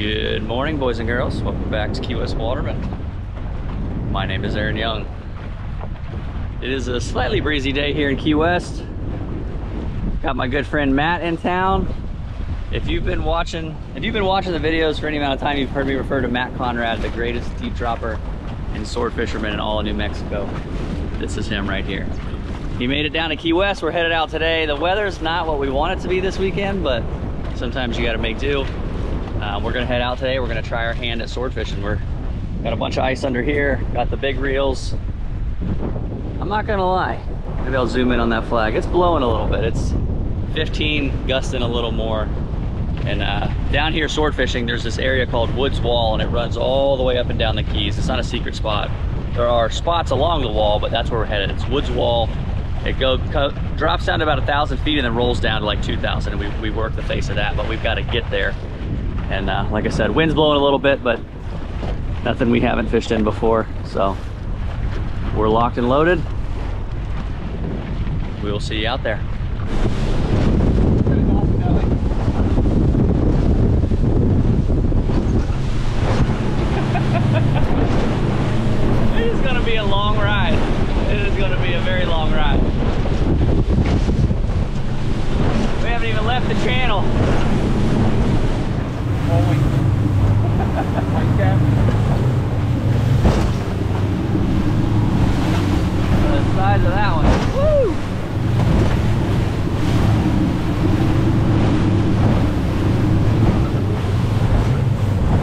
Good morning, boys and girls. Welcome back to Key West Waterman. My name is Aaron Young. It is a slightly breezy day here in Key West. Got my good friend Matt in town. If you've been watching the videos for any amount of time, you've heard me refer to Matt Conrad, the greatest deep dropper and sword fisherman in all of New Mexico. This is him right here. He made it down to Key West. We're headed out today. The weather's not what we want it to be this weekend, but sometimes you got to make do. We're gonna head out today. We're gonna try our hand at sword fishing. We're got a bunch of ice under here, got the big reels. I'm not gonna lie, maybe I'll zoom in on that flag. It's blowing a little bit. It's 15, gusting a little more. And down here sword fishing, there's this area called Woods Wall, and it runs all the way up and down the Keys. It's not a secret spot. There are spots along the wall, but that's where we're headed. It's Woods Wall. It drops down to about 1,000 feet and then rolls down to like 2,000, and we work the face of that, but we've got to get there. And like I said, wind's blowing a little bit, but nothing we haven't fished in before. So we're locked and loaded. We will see you out there. It is gonna be a long ride. It is gonna be a very long ride. We haven't even left the channel. The size of that one. Woo!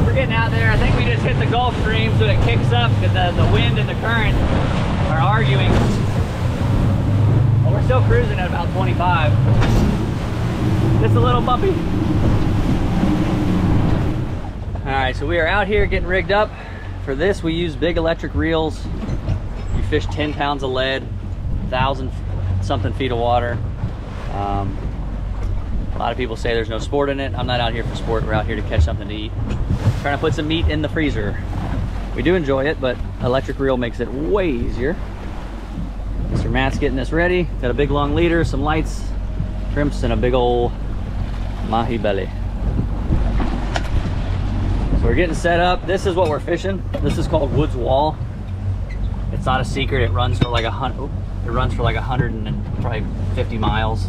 We're getting out there. I think we just hit the Gulf Stream, so it kicks up because the wind and the current are arguing. Well, we're still cruising at about 25. Just a little bumpy. All right, so we are out here getting rigged up. For this, we use big electric reels. You fish 10 pounds of lead, 1,000 something feet of water. A lot of people say there's no sport in it. I'm not out here for sport. We're out here to catch something to eat. Trying to put some meat in the freezer. We do enjoy it, but electric reel makes it way easier. Mr. Matt's getting this ready. Got a big long leader, some lights, crimps, and a big old mahi belly. We're getting set up. This is what we're fishing. This is called Woods Wall. It's not a secret. It runs for like 150 miles,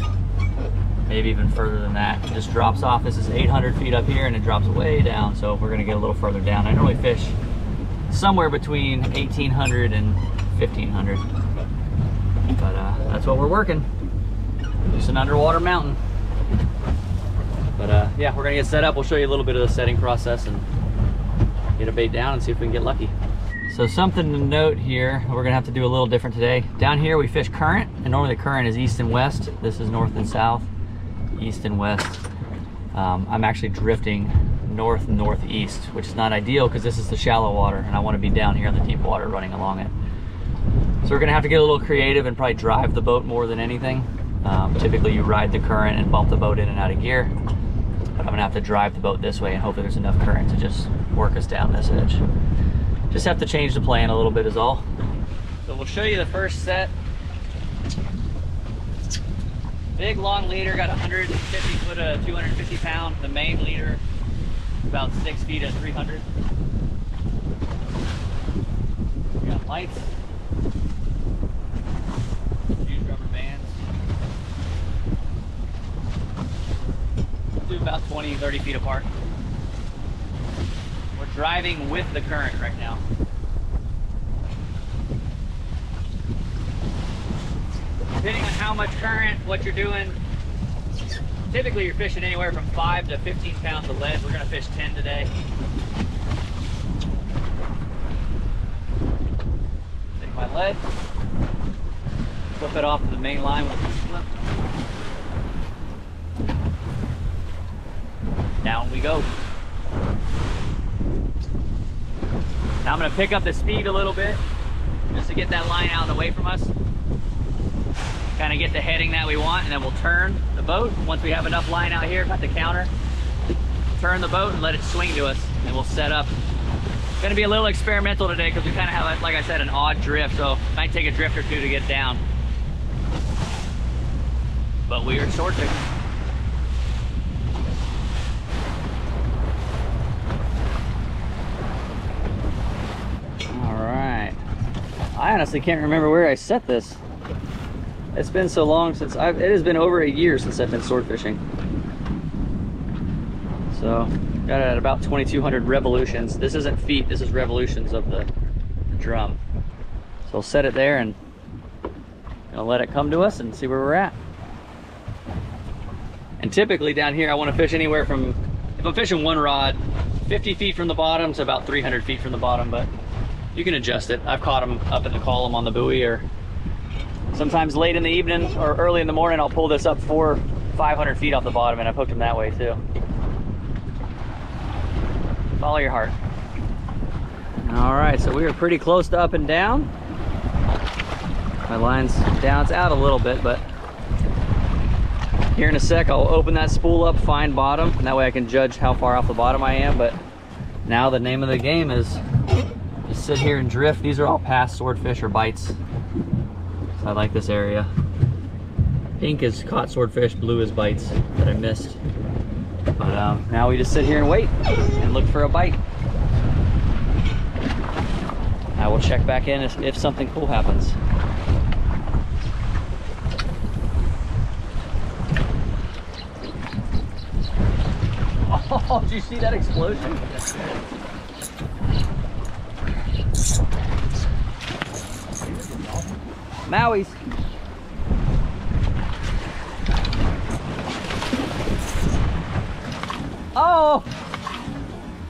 maybe even further than that. It just drops off. This is 800 feet up here, and it drops way down. So we're gonna get a little further down. I normally fish somewhere between 1,800 and 1,500, but that's what we're working. Just an underwater mountain. But yeah, we're gonna get set up. We'll show you a little bit of the setting process and get a bait down and see if we can get lucky. So something to note here, we're gonna have to do a little different today. Down here we fish current, and normally the current is east and west. This is north and south, east and west. I'm actually drifting north and northeast, which is not ideal because this is the shallow water and I wanna be down here in the deep water running along it. So we're gonna have to get a little creative and probably drive the boat more than anything. Typically you ride the current and bump the boat in and out of gear. But I'm gonna have to drive the boat this way and hopefully there's enough current to just work us down this edge. Just have to change the plan a little bit is all. So we'll show you the first set. Big long leader, got 150 foot of 250 pound. The main leader, about 6 feet at 300. We got lights. Use rubber bands. Do about 20, 30 feet apart. We're driving with the current right now. Depending on how much current, what you're doing, typically you're fishing anywhere from 5 to 15 pounds of lead. We're gonna fish 10 today. Take my lead, flip it off to the main line with the flip. Down we go. Now I'm gonna pick up the speed a little bit just to get that line out and away from us. Kind of get the heading that we want, and then we'll turn the boat. Once we have enough line out here, got the counter, turn the boat and let it swing to us, and we'll set up. It's gonna be a little experimental today because we kind of have, like I said, an odd drift, so it might take a drift or two to get down. But we are sword fishing. I honestly can't remember where I set this. It's been so long since it has been over a year since I've been sword fishing. So got it at about 2,200 revolutions. This isn't feet, this is revolutions of the drum. So we'll set it there and gonna let it come to us and see where we're at. And typically down here I want to fish anywhere from, if I'm fishing one rod, 50 feet from the bottom to about 300 feet from the bottom, but you can adjust it. I've caught them up in the column on the buoy, or sometimes late in the evening or early in the morning I'll pull this up 400 or 500 feet off the bottom, and I've hooked them that way too. Follow your heart. All right, so we are pretty close to up and down. My line's down, it's out a little bit, but here in a sec I'll open that spool up, find bottom, and that way I can judge how far off the bottom I am. But now the name of the game is just sit here and drift. These are all past swordfish or bites. So I like this area. Pink is caught swordfish, blue is bites that I missed. But now we just sit here and wait and look for a bite. I will check back in if something cool happens. Oh, did you see that explosion? Maui's. Oh!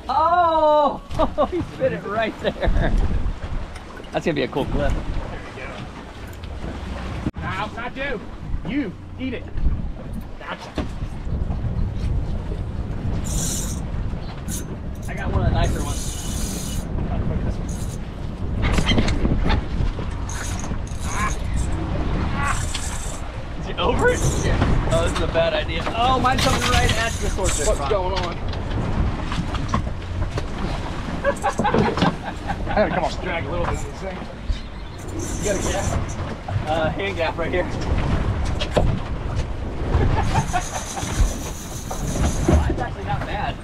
Oh! Oh, he spit it right there. That's gonna be a cool clip. There you go. No, not you. You eat it. Gotcha. I got one of the nicer ones. Look at this one. Is he over it? Yeah. Oh, this is a bad idea. Oh, mine's coming right at the swordfish. What's going on? I gotta come on, drag a little bit of this thing. You got a gap? Hand gap right here. Mine's actually not bad.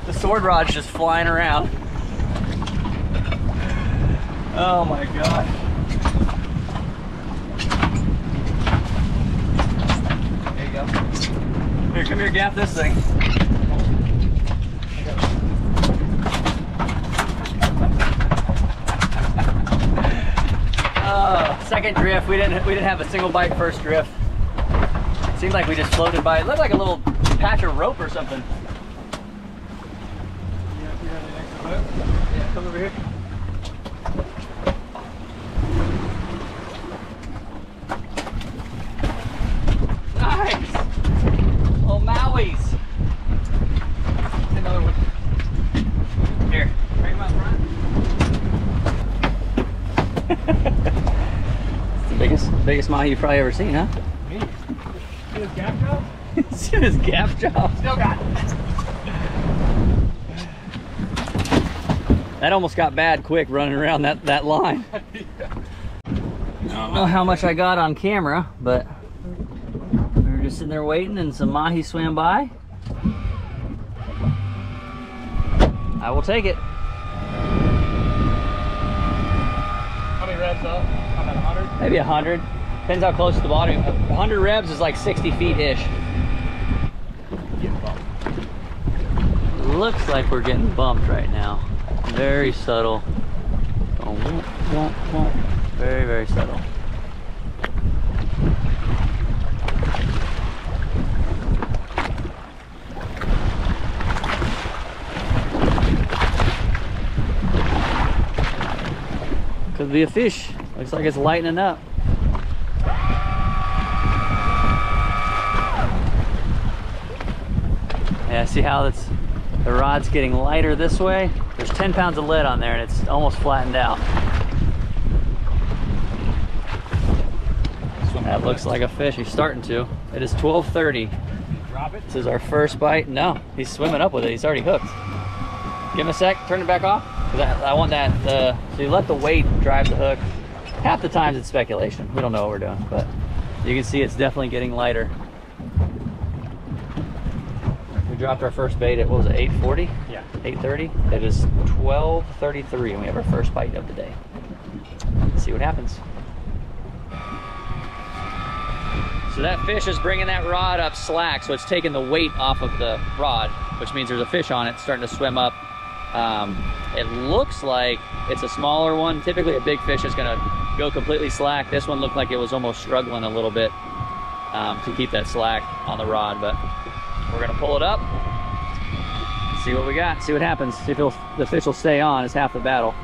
The sword rod's just flying around. Oh my gosh. There you go. Here, come here, gap this thing. Second drift, we didn't have a single bite first drift. Seemed like we just floated by. It looked like a little patch of rope or something. Yeah, come over here. Nice! Oh, Maui's. Another one. Here, bring him up front. Biggest Mahi you've probably ever seen, huh? Me? See his gap job? See his gap job? Still got it. That almost got bad quick running around that line. Yeah. I don't know how much I got on camera, but we were just sitting there waiting and some Mahi swam by. I will take it. How many revs up? About 100? Maybe 100. Depends how close to the bottom. 100 revs is like 60 feet-ish. Looks like we're getting bumped right now. Very subtle. Very, very subtle. Could be a fish. Looks like it's lightening up. Yeah, see how the rod's getting lighter this way? There's 10 pounds of lead on there and it's almost flattened out. That looks like a fish. He's starting to. It is 12:30. Drop it. This is our first bite. No, he's swimming up with it. He's already hooked. Give him a sec. Turn it back off. I want that. So you let the weight drive the hook. Half the times it's speculation. We don't know what we're doing, but you can see it's definitely getting lighter. We dropped our first bait at, what was it, 8:40? Yeah. 8:30? It is 12:33 and we have our first bite of the day. Let's see what happens. So that fish is bringing that rod up slack, so it's taking the weight off of the rod, which means there's a fish on it starting to swim up. It looks like it's a smaller one. Typically a big fish is gonna go completely slack. This one looked like it was almost struggling a little bit to keep that slack on the rod, but we're gonna pull it up, see what we got, see what happens, see if the fish will stay on. Is half the battle.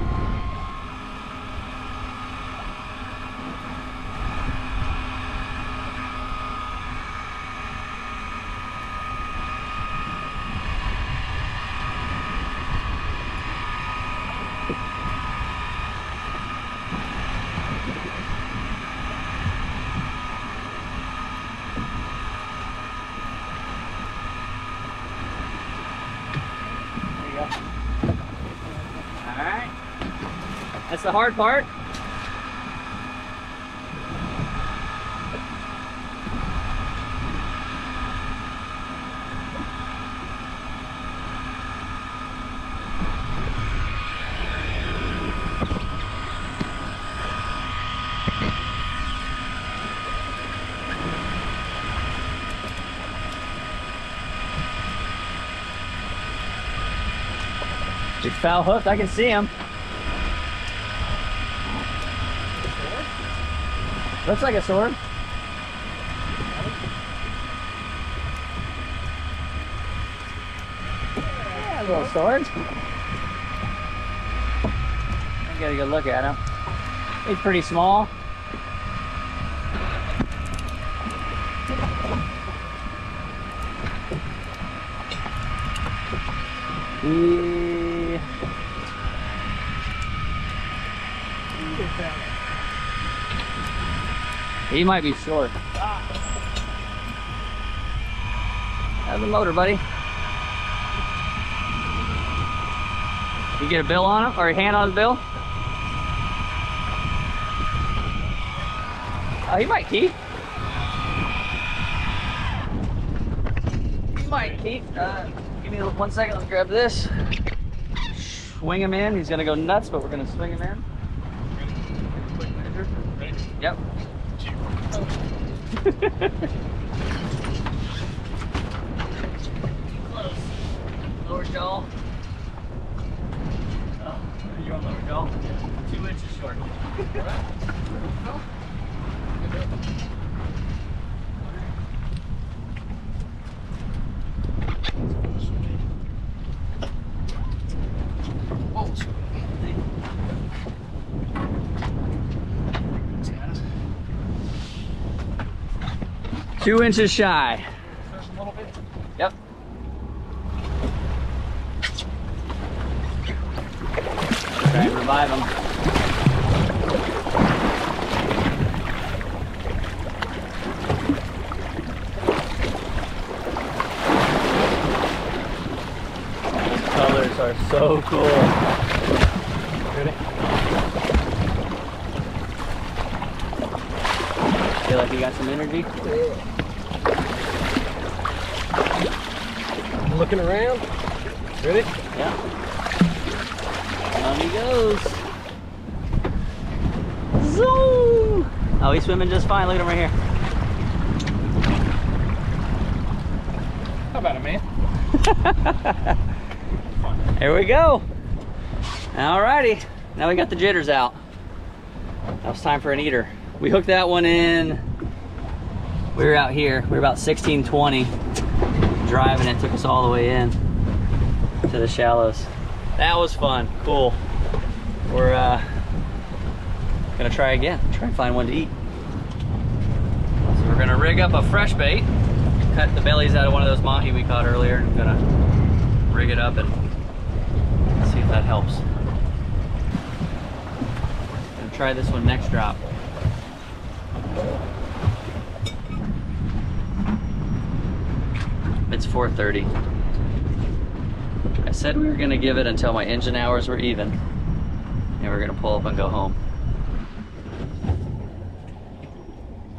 Alright, that's the hard part. He's foul hooked, I can see him. Looks like a sword. Yeah, a little sword. I got a good look at him. He's pretty small. He might be short. How's the motor, buddy? You get a bill on him, or a hand on the bill? Oh, he might keep. He might keep. Give me 1 second, let's grab this. Swing him in. He's gonna go nuts, but we're gonna swing him in. Ready? Yep. Close. Lower jaw. Oh, you're on lower jaw. 2 inches short. Two inches shy. Yep. Try and revive him. These colors are so cool. Ready? Feel like you got some energy? Looking around. Ready? Yeah. On he goes. Zoom! Oh, he's swimming just fine. Look at him right here. How about it, man? Here we go. Alrighty. Now we got the jitters out. Now it's time for an eater. We hooked that one in. We were out here. We were about 1620. Driving it took us all the way in to the shallows. That was fun. Cool. We're gonna try again. Try and find one to eat. So we're gonna rig up a fresh bait. Cut the bellies out of one of those mahi we caught earlier. I'm gonna rig it up and see if that helps. Gonna try this one next drop. It's 4:30. I said we were gonna give it until my engine hours were even, and we're gonna pull up and go home.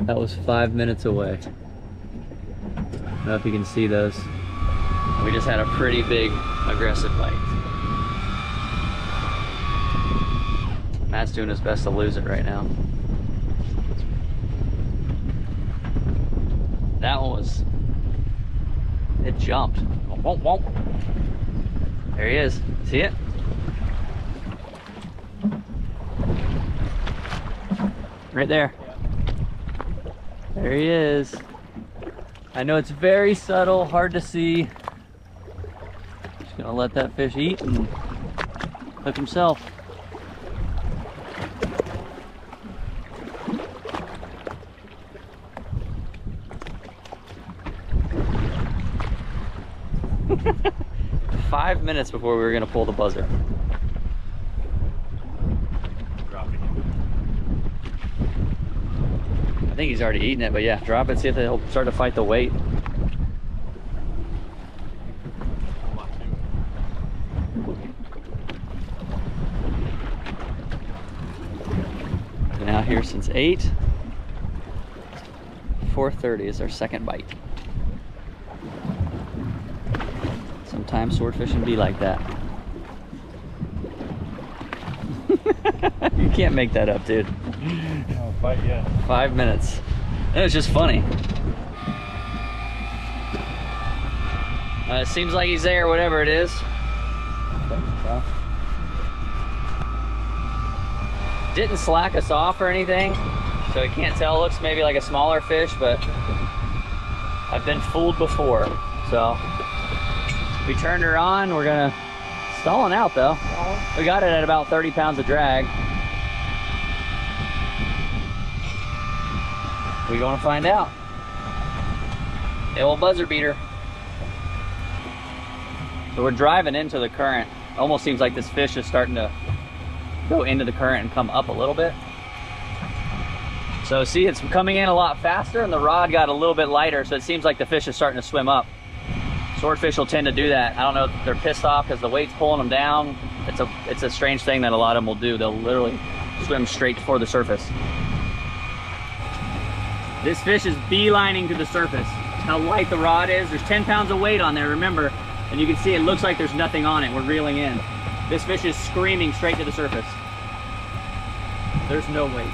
That was 5 minutes away. I don't know if you can see those. We just had a pretty big aggressive bite. Matt's doing his best to lose it right now. That one was, it jumped. Womp, womp. There he is. See it? Right there. There he is. I know it's very subtle, hard to see. Just gonna let that fish eat and hook himself. Five minutes before we were gonna pull the buzzer. I think he's already eaten it, but yeah, drop it, see if he'll start to fight the weight. Been out here since 8. 4:30 is our second bite. Sometimes swordfish can be like that. You can't make that up, dude. No, fight yet. 5 minutes. And it's just funny. It seems like he's there, whatever it is. Didn't slack us off or anything, so you can't tell. Looks maybe like a smaller fish, but I've been fooled before. So we turned her on. We're gonna stalling out though. We got it at about 30 pounds of drag. We're gonna find out. The old buzzer beater. So we're driving into the current. Almost seems like this fish is starting to go into the current and come up a little bit. So see, it's coming in a lot faster and the rod got a little bit lighter, so it seems like the fish is starting to swim up. Swordfish will tend to do that. I don't know if they're pissed off because the weight's pulling them down. It's a strange thing that a lot of them will do. They'll literally swim straight for the surface. This fish is beelining to the surface. How light the rod is. There's 10 pounds of weight on there, remember. And you can see it looks like there's nothing on it. We're reeling in. This fish is screaming straight to the surface. There's no weight.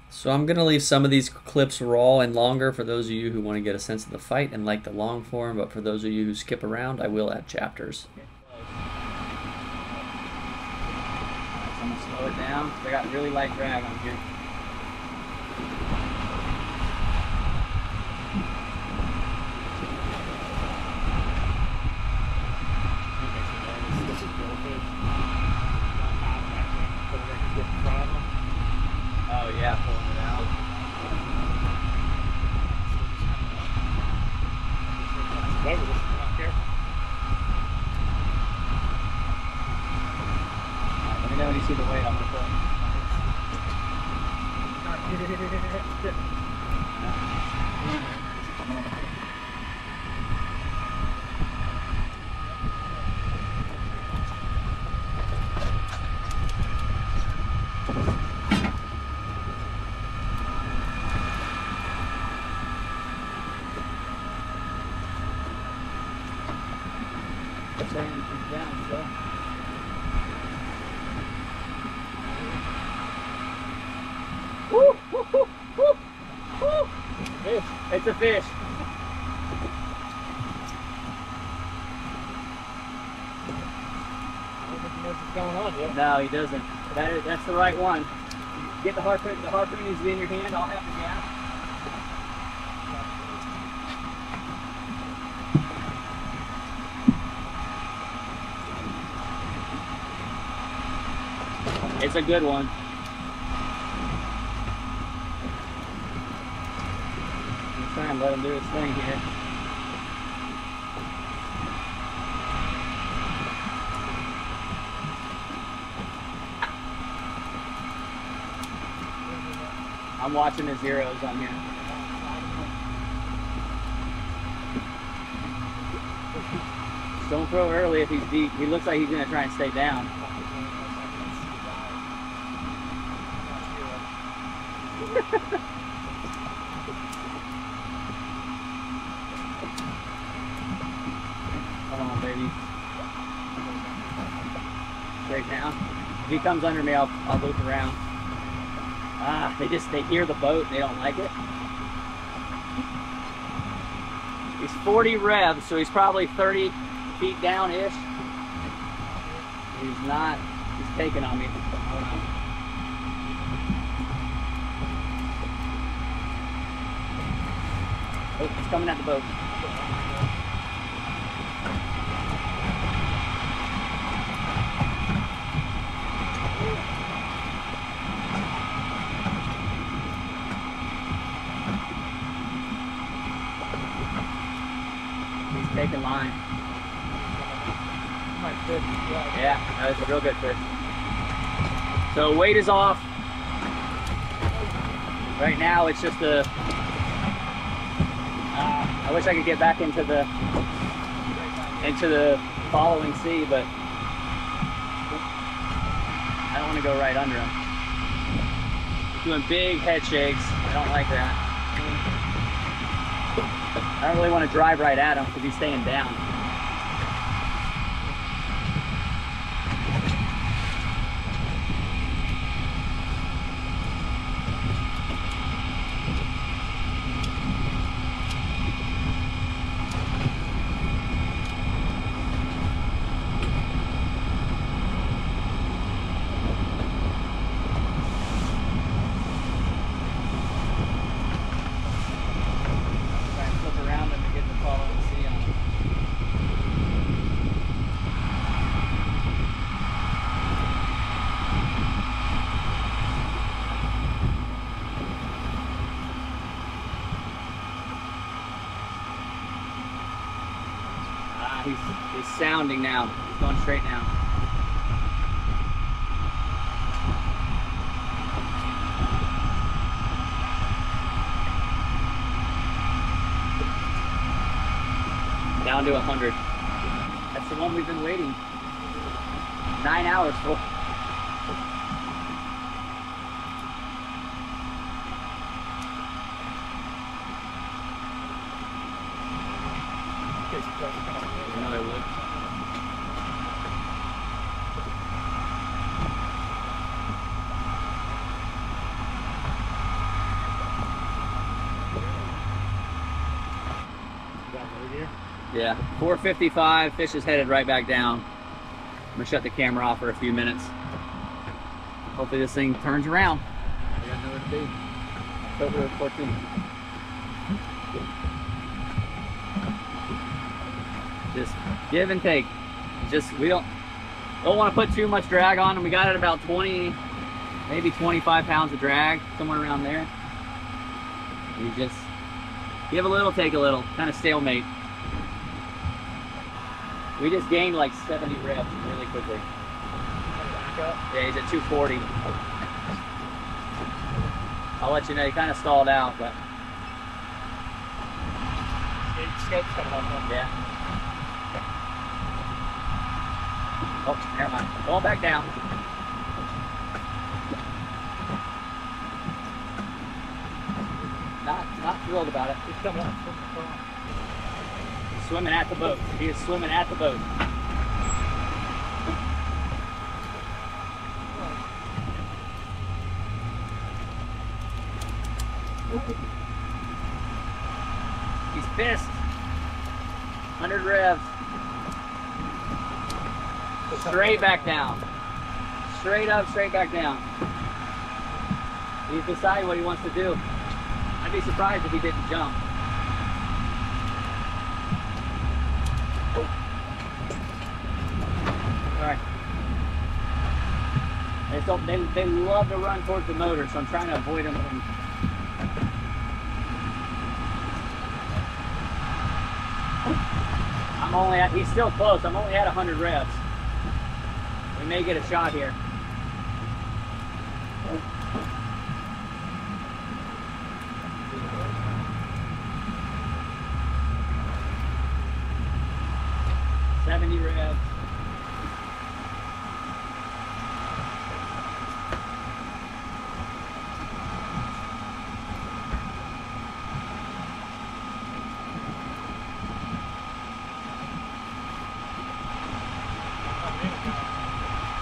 So I'm gonna leave some of these clips raw and longer for those of you who want to get a sense of the fight and like the long form, but for those of you who skip around, I will add chapters. I'm gonna slow it down. I got really light drag on here. Oh yeah, pulling it out. Let me know when you see the weight. I'm gonna pull. Down, so. Woo, woo, woo, woo, woo. Fish. It's a fish. I don't think he knows what's going on yet. No, he doesn't. That's the right one. Get the harpoon. The harpoon needs to be in your hand. I'll have the gas. It's a good one. I'm trying to let him do his thing here. I'm watching his zeros on here. Just don't throw early if he's deep. He looks like he's going to try and stay down. now. If he comes under me, I'll loop around. They hear the boat and they don't like it. He's 40 revs, so he's probably 30 feet down-ish. He's taking on me. Hold on. Oh, he's coming at the boat. He's taking line. Yeah, that was a real good fish. So weight is off. Right now it's just a, I wish I could get back into the following sea, but I don't want to go right under him. He's doing big head shakes. I don't like that. I don't really want to drive right at him because he's staying down. He's sounding now. He's going straight now. Down to 100. That's the one we've been waiting 9 hours for. Another loop. Yeah, 4:55, fish is headed right back down. I'm gonna shut the camera off for a few minutes. Hopefully this thing turns around. I got nowhere to be. October 14th. Just give and take. Just, we don't want to put too much drag on them. We got it about 20, maybe 25 pounds of drag, somewhere around there. You just give a little, take a little, kind of stalemate. We just gained like 70 revs really quickly. Yeah, he's at 240. I'll let you know, he kind of stalled out, but. Scope's coming up. Yeah. Oh, never mind. Going back down. Not thrilled about it. He's coming up. He's swimming at the boat. He is swimming at the boat. He's pissed. 100 revs. Straight back down. Straight up, straight back down. He's deciding what he wants to do. I'd be surprised if he didn't jump. Oh. Alright. They love to run towards the motor, so I'm trying to avoid them from. He's still close. I'm only at 100 revs. We may get a shot here. $70 revs.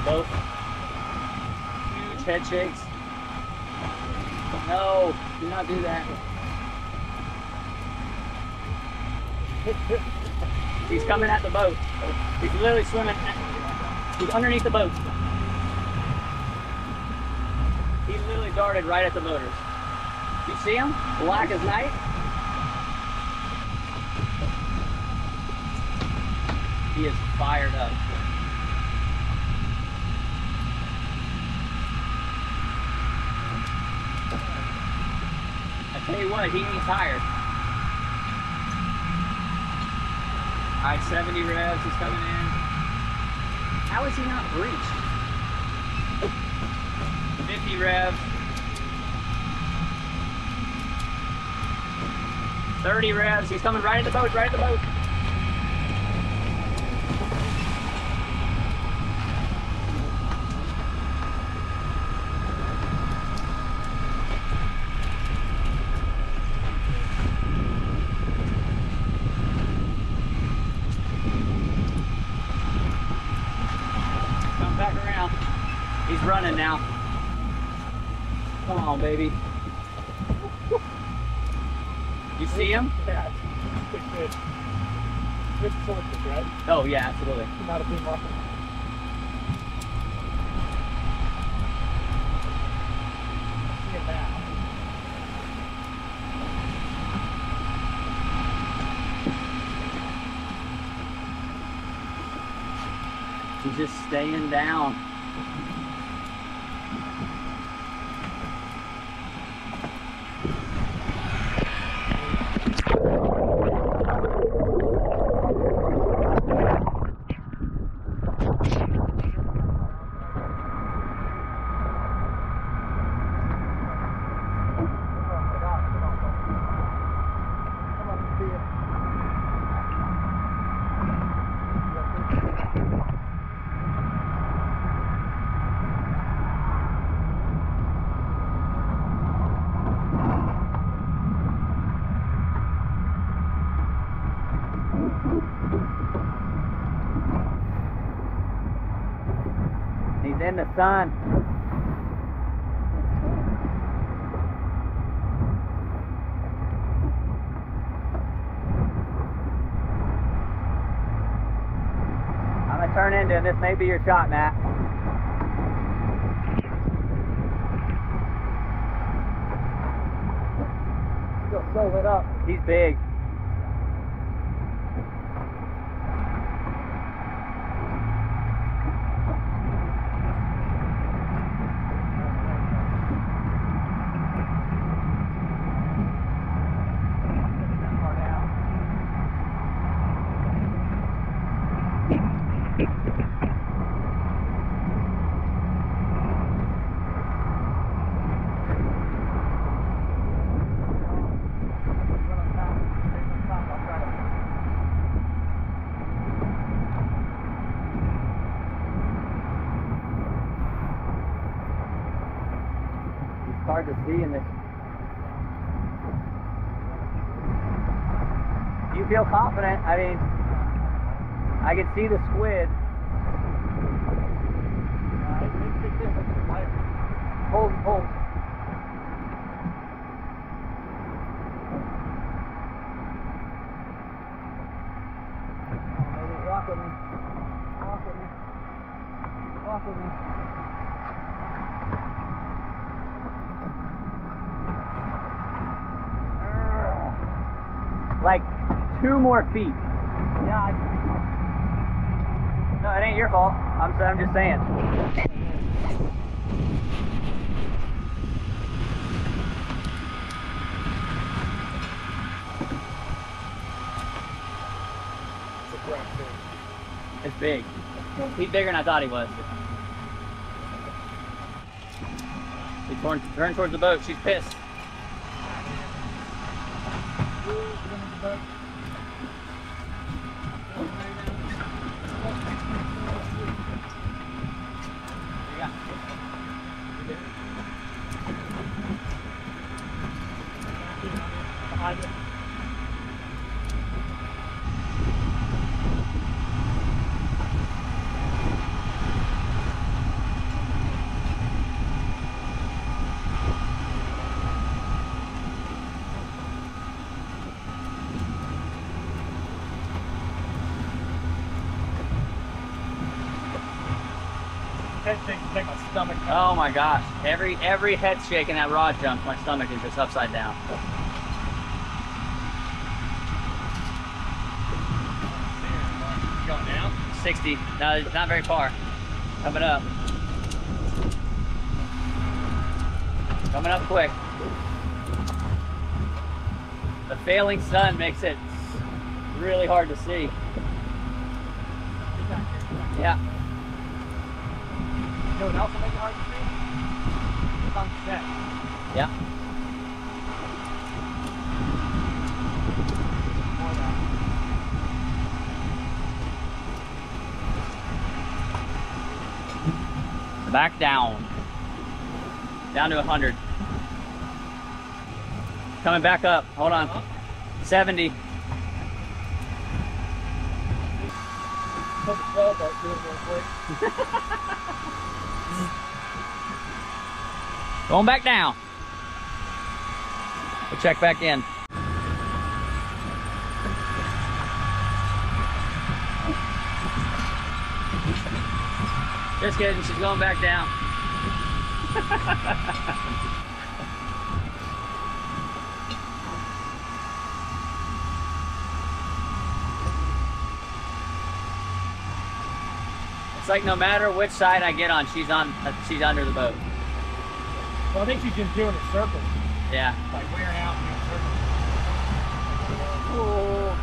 Both. head shakes. No, do not do that. He's coming at the boat. He's literally swimming. He's underneath the boat. He literally darted right at the motors. You see him? Black as night. He is fired up. I tell you what, he ain't tired. All right, 70 revs, he's coming in. How is he not breached? 50 revs. 30 revs, he's coming right at the boat, right at the boat. Come back around. He's running now. Come on, baby. You see him? Yeah, it's good. Good swordfish, right? Oh yeah, absolutely. Not a big marker. See him now. He's just staying down. He's in the sun. I'm gonna turn into, this may be your shot, Matt. Still so lit up. He's big. Hard to see in this. You feel confident? I mean, I can see the squid. Hold, hold. Walk with me. Walk with me. Walk with me. Like 2 more feet. Yeah. No, it ain't your fault. I'm just saying. It's a crap fish. It's big. He's bigger than I thought he was. He turned towards the boat. She's pissed. stomach. Oh my gosh. Every head shake in that rod jump, my stomach is just upside down. You going down? 60. No, it's not very far. Coming up. Coming up quick. The failing sun makes it really hard to see. Yeah. You know what else will make it hard to see? Sunset. Yeah. More of that. Back down. Down to 100. Coming back up. Hold on. 70. Put the tail boat to it real quick. Going back down. We'll check back in. Just kidding, she's going back down. It's like no matter which side I get on, she's under the boat. Well, I think she's just doing a circle. Yeah. Like wearing out and doing circles. Oh.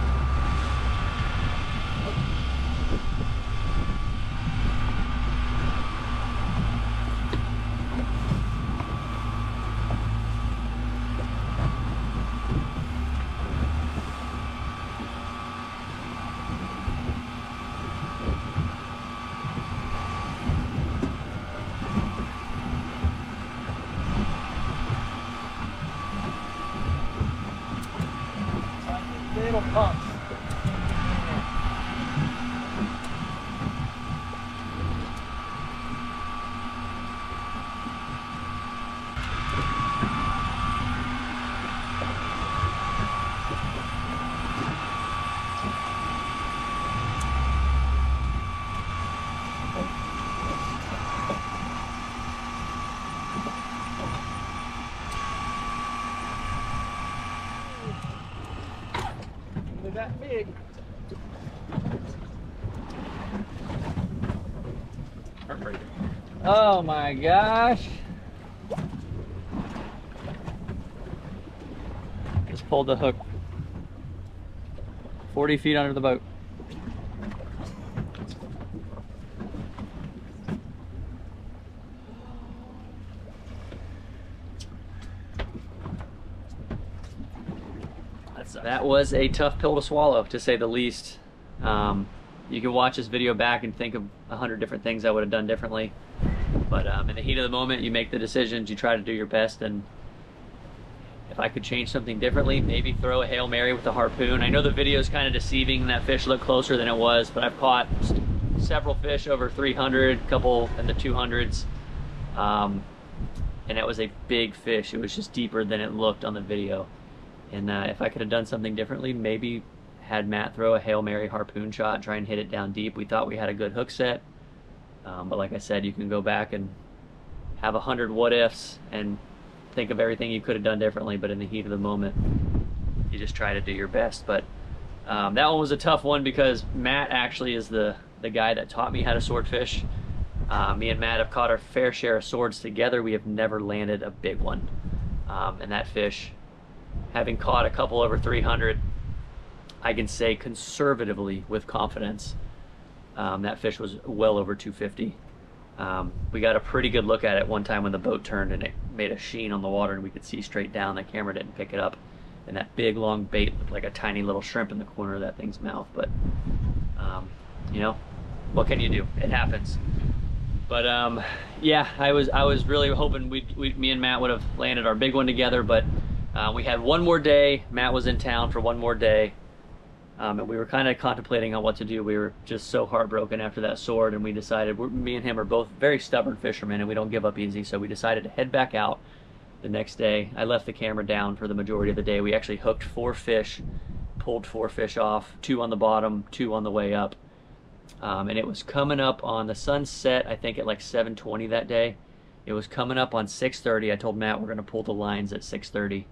Little pumps. That big. Oh my gosh. Just pulled the hook 40 feet under the boat. That was a tough pill to swallow, to say the least. You can watch this video back and think of 100 different things I would have done differently. But in the heat of the moment, you make the decisions, you try to do your best, and if I could change something differently, maybe throw a Hail Mary with a harpoon. I know the video is kind of deceiving and that fish looked closer than it was, but I've caught several fish over 300, a couple in the 200s. And it was a big fish. It was just deeper than it looked on the video. And if I could have done something differently, maybe had Matt throw a Hail Mary harpoon shot, try and hit it down deep. We thought we had a good hook set. But like I said, you can go back and have 100 what ifs and think of everything you could have done differently, but in the heat of the moment, you just try to do your best. But that one was a tough one because Matt actually is the guy that taught me how to swordfish. Me and Matt have caught our fair share of swords together. We have never landed a big one. And that fish, having caught a couple over 300, I can say conservatively with confidence, that fish was well over 250. We got a pretty good look at it one time when the boat turned and it made a sheen on the water and we could see straight down. The camera didn't pick it up, and that big long bait looked like a tiny little shrimp in the corner of that thing's mouth. But you know, what can you do? It happens. But yeah, I was really hoping me and Matt would have landed our big one together, but we had one more day. Matt was in town for one more day. And we were kind of contemplating on what to do. We were just so heartbroken after that sword, and we decided, me and him are both very stubborn fishermen and we don't give up easy, so we decided to head back out the next day. I left the camera down for the majority of the day. We actually hooked 4 fish, pulled 4 fish off, 2 on the bottom, 2 on the way up. and it was coming up on the sunset, I think at like 7:20 that day. It was coming up on 6:30. I told Matt we're going to pull the lines at 6:30,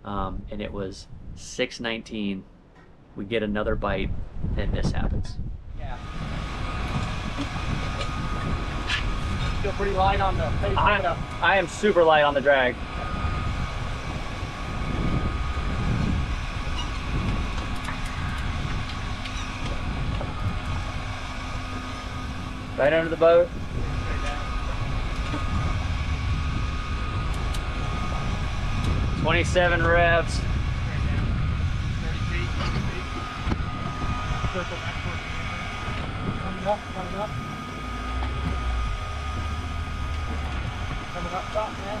and it was 6:19. We get another bite, and this happens. Yeah. Still pretty light on the face. I am super light on the drag. Right under the boat. 27 revs. 30 feet. Circle back towards the river. Coming up. Coming up top, man.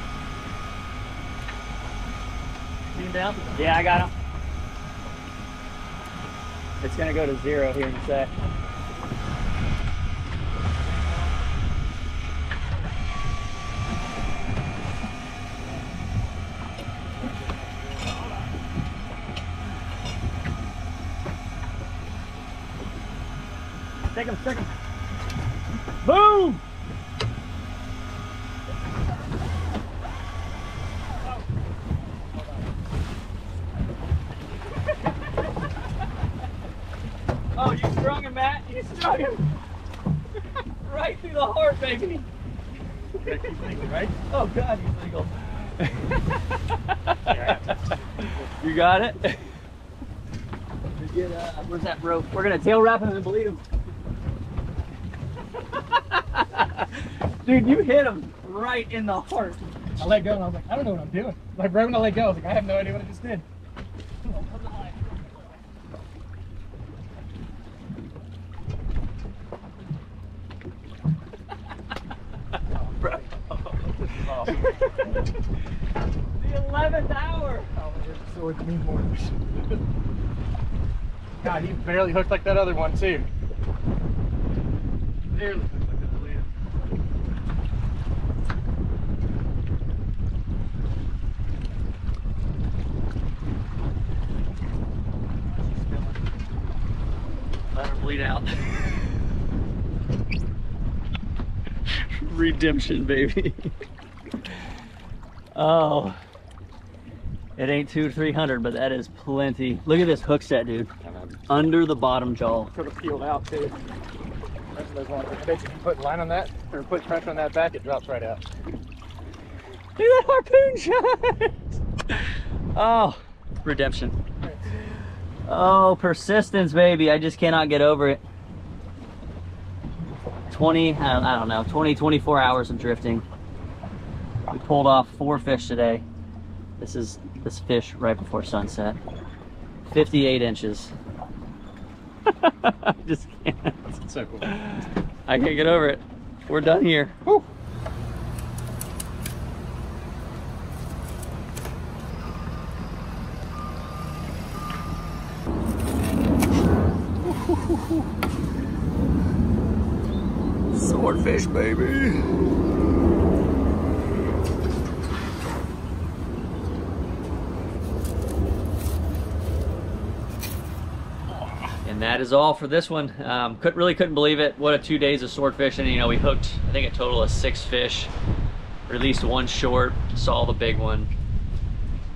See him down? Yeah, I got him. It's gonna go to 0 here in a sec. Stick him. Boom! Oh, you strung him, Matt. You strung him. Right through the heart, baby. Right? Oh, God, he's legal. You got it? Where's that rope? We're going to tail wrap him and bleed him. Dude, you hit him right in the heart. I let go and I was like, I don't know what I'm doing. Like right when I let go, I was like, I have no idea what I just did. Bro. This is awesome. The 11th hour. Oh, the swords mean more. God, he barely hooked like that other one too. Barely hooked like that other. Let her bleed out. Redemption, baby. Oh, it ain't 200-300, but that is plenty. Look at this hook set, dude. Under the bottom jaw. Sort of peeled out too. That's those ones. I bet you can put line on that or put pressure on that back, it drops right out. Look at that harpoon shot. Oh, redemption. Oh, persistence, baby. I just cannot get over it. I don't know, 24 hours of drifting. We pulled off 4 fish today. This is this fish right before sunset. 58 inches. I just can't. So cool. I can't get over it. We're done here. Woo. Swordfish, baby. And that is all for this one. Couldn't believe it. What a 2 days of sword fishing. You know, we hooked, I think, a total of 6 fish. Released 1 short, saw the big one.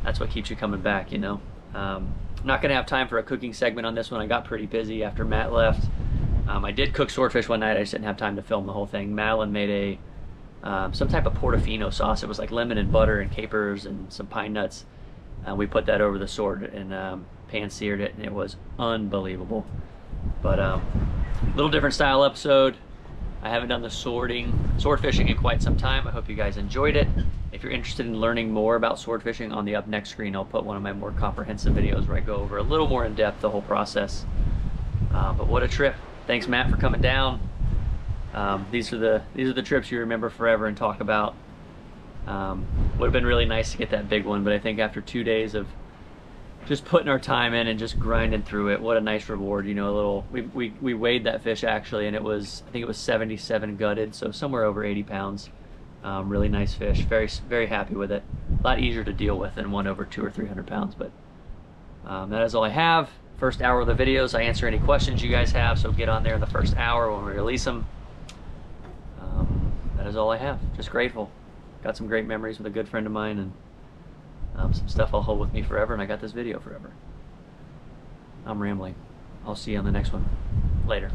That's what keeps you coming back, you know. I'm not gonna have time for a cooking segment on this one. I got pretty busy after Matt left. I did cook swordfish one night. I just didn't have time to film the whole thing. Madeleine made some type of Portofino sauce. It was like lemon and butter and capers and some pine nuts. We put that over the sword and pan-seared it, and it was unbelievable. But a little different style episode. I haven't done the sword fishing in quite some time. I hope you guys enjoyed it. If you're interested in learning more about sword fishing, on the up next screen I'll put one of my more comprehensive videos where I go over a little more in depth the whole process. But what a trip. Thanks, Matt, for coming down. These are the trips you remember forever and talk about. Would have been really nice to get that big one, but I think after 2 days of just putting our time in and just grinding through it, what a nice reward. You know, we weighed that fish actually, and it was, I think it was 77 gutted, so somewhere over 80 pounds. Really nice fish. Very happy with it. A lot easier to deal with than one over 200 or 300 pounds. But that is all I have. First hour of the videos, I answer any questions you guys have, so get on there in the first hour when we release them. That is all I have. Just grateful. Got some great memories with a good friend of mine, and some stuff I'll hold with me forever, and I got this video forever. I'm rambling. I'll see you on the next one. Later.